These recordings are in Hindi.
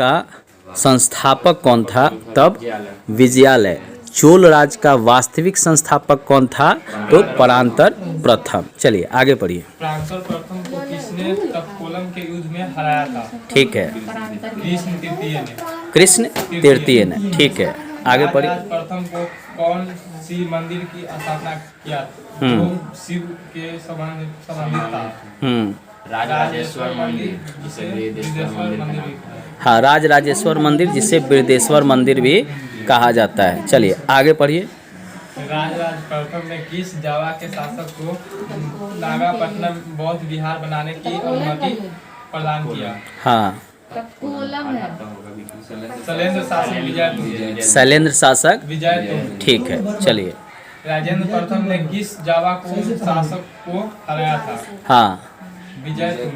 का संस्थापक कौन था? तब विजयालय। चोल राज का वास्तविक संस्थापक कौन था? तो परांतर प्रथम। चलिए आगे पढ़िए। परांतर प्रथम को किसने तक्षकोलम के युद्ध में हराया था? ठीक है, कृष्ण तृतीय ने। कृष्ण तृतीय ने। ठीक है, आगे पढ़िए। राजराज प्रथम को कौन सी मंदिर की स्थापना किया जो शिव के संबंधित था? राजराजेश्वर मंदिर, जिसे बृहदेश्वर मंदिर भी कहा है। हाँ, राजराजेश्वर मंदिर, जिसे बृहदेश्वर मंदिर भी कहा जाता है। चलिए आगे पढ़िए। राजराज प्रथम ने किस जावा के शासक को नागापट्टनम बौद्ध विहार बनाने की अनुमति प्रदान किया? हाँ, शैलेंद्र शासक विजयतुंग। शैलेंद्र शासक विजयतुंग। ठीक है, चलिए। राजेंद्र प्रथम ने किस जावा को शासक को हराया था? हाँ, विजयतुंग।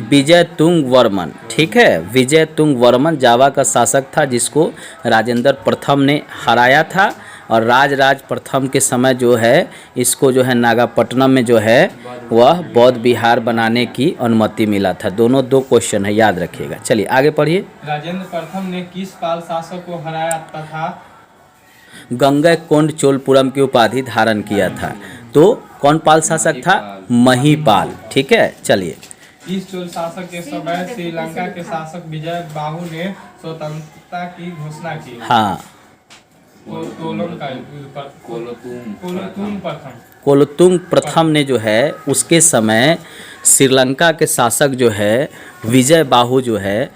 विजय तुंग वर्मन। ठीक है, विजय तुंग वर्मन जावा का शासक था जिसको राजेंद्र प्रथम ने हराया था। और राजराज प्रथम के समय जो है इसको जो है नागापट्टनम में जो है वह बौद्ध विहार बनाने की अनुमति मिला था। दोनों दो क्वेश्चन है, याद रखिएगा। चलिए आगे पढ़िए। राजेंद्र प्रथम ने किस पाल शासक को हराया तथा गंगैकोंड चोलपुरम की उपाधि धारण किया था? तो कौन पाल शासक था? महीपाल। ठीक है, चलिए। किस चोल शासक के समय श्रीलंका के शासक विजय बाहु ने स्वतंत्रता की घोषणा की? हाँ, कोलोतुंग प्रथम ने जो है उसके समय श्रीलंका के शासक जो है विजय बाहु जो है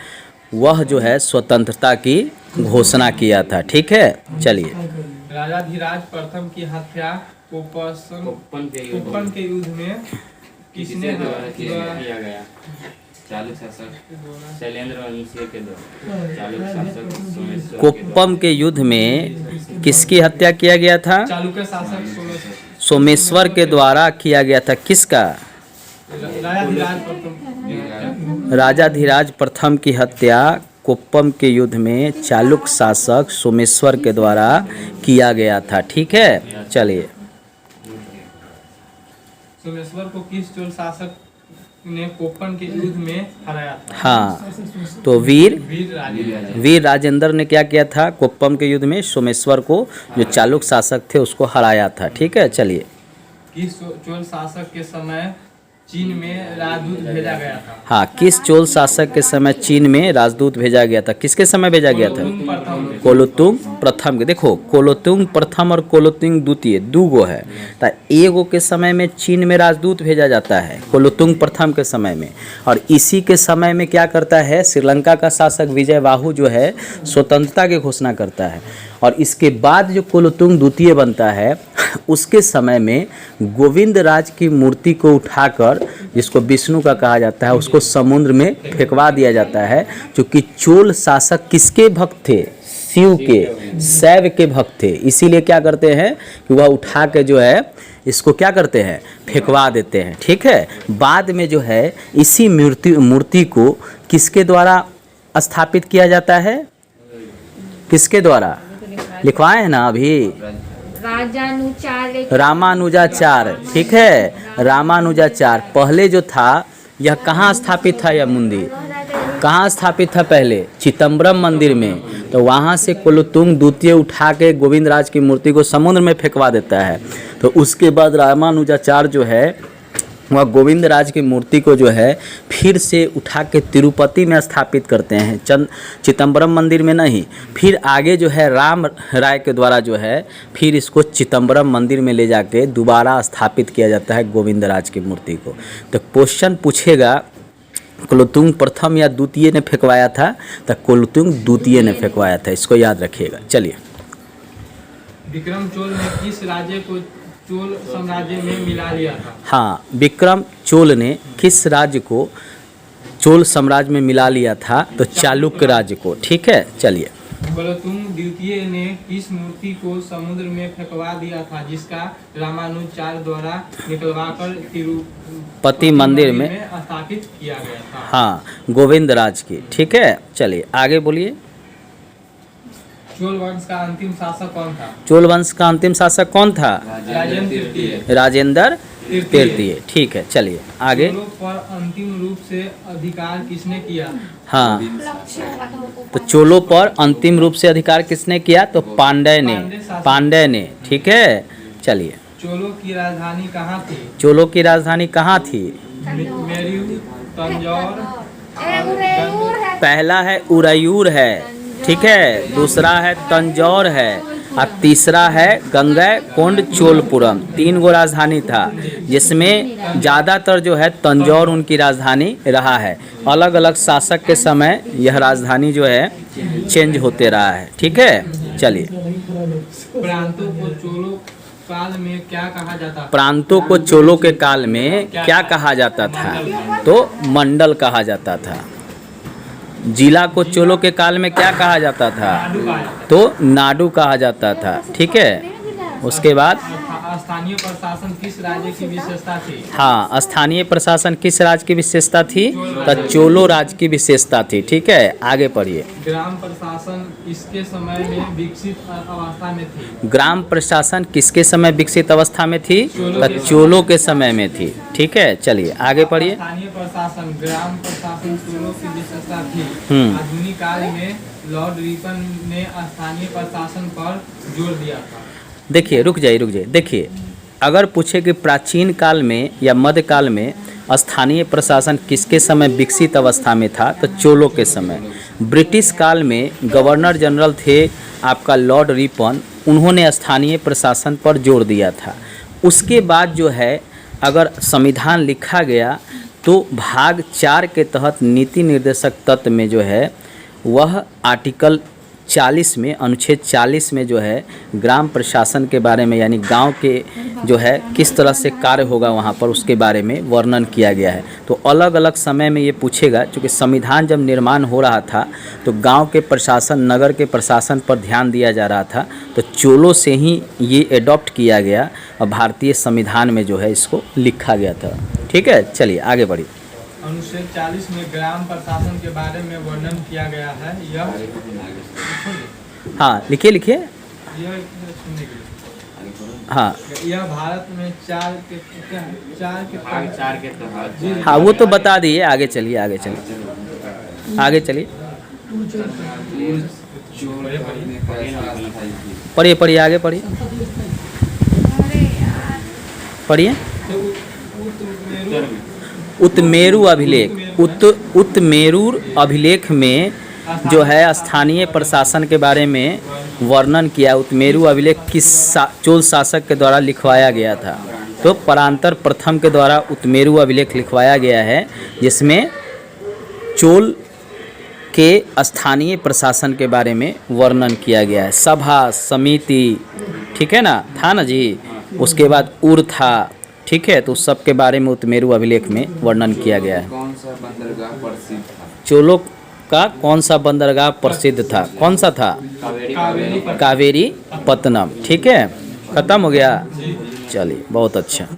वह जो है स्वतंत्रता की घोषणा किया था। ठीक है, चलिए। राजाधिराज प्रथम की हत्या कुप्पन के युद्ध में किसने किया गया? चालुक शासक शैलेंद्र वंशी के द्वारा। चालुक शासक सोमेश्वर के कुप्पम के युद्ध में किसकी हत्या किया गया था? चालुक्य शासक सोमेश्वर के द्वारा किया गया था। किसका? राजाधिराज प्रथम। राजाधिराज प्रथम की हत्या कुप्पम के युद्ध में चालुक शासक सोमेश्वर के द्वारा किया गया था। ठीक है, चलिए। सोमेश्वर को किस चोल शासक ने कुप्पन के युद्ध में हराया था? हाँ, तो वीर वीर राजेंद्र ने क्या किया था? कुप्पम के युद्ध में सोमेश्वर को जो चालुक शासक थे उसको हराया था। ठीक है, चलिए। किस चोल शासक के समय चीन में राजदूत भेजा गया था? हाँ, किस चोल शासक के समय चीन में राजदूत भेजा गया था? किसके समय भेजा गया था? कोलोतुंग प्रथम के। देखो, कोलोतुंग प्रथम और कोलोतुंग द्वितीय दूगो है, तो एगो के समय में चीन में राजदूत भेजा जाता है कोलोतुंग प्रथम के समय में, और इसी के समय में क्या करता है श्रीलंका का शासक विजय बाहु जो है स्वतंत्रता की घोषणा करता है। और इसके बाद जो कोलोतुंग द्वितीय बनता है उसके समय में गोविंद राज की मूर्ति को उठाकर, जिसको विष्णु का कहा जाता है, उसको समुद्र में फेंकवा दिया जाता है। क्योंकि चोल शासक किसके भक्त थे? शिव के, शैव के भक्त थे। इसीलिए क्या करते हैं कि वह उठा के जो है इसको क्या करते हैं? फेंकवा देते हैं। ठीक है, बाद में जो है इसी मूर्ति को किसके द्वारा स्थापित किया जाता है? किसके द्वारा लिखवाए हैं ना अभी? रामानुजाचार्य। ठीक है, रामानुजाचार्य। पहले जो था यह कहाँ स्थापित था? यह मंदिर कहाँ स्थापित था? पहले चिदम्बरम मंदिर में। तो वहाँ से कोलोतुंग द्वितीय उठा के गोविंद राज की मूर्ति को समुद्र में फेंकवा देता है। तो उसके बाद रामानुजाचार्य जो है वह गोविंद राज की मूर्ति को जो है फिर से उठा के तिरुपति में स्थापित करते हैं, चिदम्बरम मंदिर में नहीं। फिर आगे जो है राम राय के द्वारा जो है फिर इसको चिदम्बरम मंदिर में ले जाके दोबारा स्थापित किया जाता है गोविंद राज की मूर्ति को। तो क्वेश्चन पूछेगा कोलोतुंग प्रथम या द्वितीय ने फेंकवाया था? तो कोलोतुंग द्वितीय ने फेंकवाया था, इसको याद रखिएगा। चलिए। विक्रम चोल ने किस राज्य को चोल साम्राज्य में मिला लिया था? हाँ, विक्रम चोल ने किस राज्य को चोल साम्राज्य में मिला लिया था? तो चालुक्य राज्य को। ठीक है, चलिए। कोलोतुंग द्वितीय ने किस मूर्ति को समुद्र में फेंकवा दिया था जिसका रामानुजाचार्य द्वारा निकलवाकर तिरुपति मंदिर में स्थापित किया गया था? हाँ, गोविंद राज की। ठीक है, चलिए आगे बोलिए। चोल वंश का अंतिम शासक कौन था? चोल वंश का अंतिम शासक कौन था? राजेंद्र तृतीय। राजेंद्र तृतीय। ठीक है, चलिए आगे। चोलों पर अंतिम रूप से अधिकार किसने किया? हाँ, तो चोलों पर अंतिम रूप से अधिकार किसने किया? तो पांड्य ने। ठीक है, चलिए। चोलों की राजधानी कहाँ थी? चोलों की राजधानी कहाँ थी? मेरू, तंजौर, पहला है उरयूर है, ठीक है, दूसरा है तंजौर है, और तीसरा है गंगैकोंड चोलपुरम। 3 गो राजधानी था, जिसमें ज़्यादातर जो है तंजौर उनकी राजधानी रहा है। अलग अलग शासक के समय यह राजधानी जो है चेंज होते रहा है। ठीक है, चलिए। प्रांतों को चोलों काल में क्या कहा जाता? प्रांतों को चोलों के काल में क्या कहा जाता था? तो मंडल कहा जाता था। जिला को चोलों के काल में क्या कहा जाता था? तो नाडु कहा जाता था। ठीक है, उसके बाद स्थानीय प्रशासन किस राज्य की विशेषता थी? हाँ, स्थानीय प्रशासन किस राज्य की विशेषता थी? तो चोलो राज्य की विशेषता थी। ठीक है, आगे पढ़िए। ग्राम प्रशासन इसके समय में विकसित अवस्था में थी? ग्राम प्रशासन किसके समय विकसित अवस्था में थी? तो चोलों के समय में थी। ठीक है, चलिए आगे पढ़िए। स्थानीय प्रशासन, ग्राम प्रशासन चोलों की विशेषता थी। आधुनिक काल में लॉर्ड रिपन ने स्थानीय प्रशासन पर जोर दिया था। देखिए, रुक जाइए। देखिए, अगर पूछे कि प्राचीन काल में या मध्यकाल में स्थानीय प्रशासन किसके समय विकसित अवस्था में था? तो चोलों के समय। ब्रिटिश काल में गवर्नर जनरल थे आपका लॉर्ड रिपन, उन्होंने स्थानीय प्रशासन पर जोर दिया था। उसके बाद जो है, अगर संविधान लिखा गया तो भाग 4 के तहत नीति निर्देशक तत्व में जो है वह आर्टिकल 40 में, अनुच्छेद 40 में जो है ग्राम प्रशासन के बारे में, यानी गांव के जो है किस तरह से कार्य होगा वहां पर, उसके बारे में वर्णन किया गया है। तो अलग अलग समय में ये पूछेगा, क्योंकि संविधान जब निर्माण हो रहा था तो गांव के प्रशासन, नगर के प्रशासन पर ध्यान दिया जा रहा था, तो चोलों से ही ये एडॉप्ट किया गया और भारतीय संविधान में जो है इसको लिखा गया था। ठीक है, चलिए आगे बढ़िए। अनुच्छेद 40 में ग्राम प्रशासन के बारे में वर्णन किया गया है। यह हाँ, लिखिए। सुनने के लिए। हाँ यह भारत में 4 के भाग 4 के तहत। हाँ, वो तो बता दिए। आगे चलिए। पढ़िए, आगे पढ़िए। उत्मेरू अभिलेख, उत्मेरूर अभिलेख में जो है स्थानीय प्रशासन के बारे में वर्णन किया। उत्मेरू अभिलेख किस चोल शासक के द्वारा लिखवाया गया था? तो परांतर प्रथम के द्वारा उत्मेरू अभिलेख लिखवाया गया है, जिसमें चोल के स्थानीय प्रशासन के बारे में वर्णन किया गया है। सभा, समिति, ठीक है ना, था ना जी। उसके बाद उर था, ठीक है, तो सब के बारे में उत्मेरू अभिलेख में वर्णन किया गया है। कौन सा बंदरगाह प्रसिद्ध था? चोलों का कौन सा बंदरगाह प्रसिद्ध था? कौन सा था? कावेरी पत्तनम। ठीक है, खत्म हो गया। चलिए, बहुत अच्छा।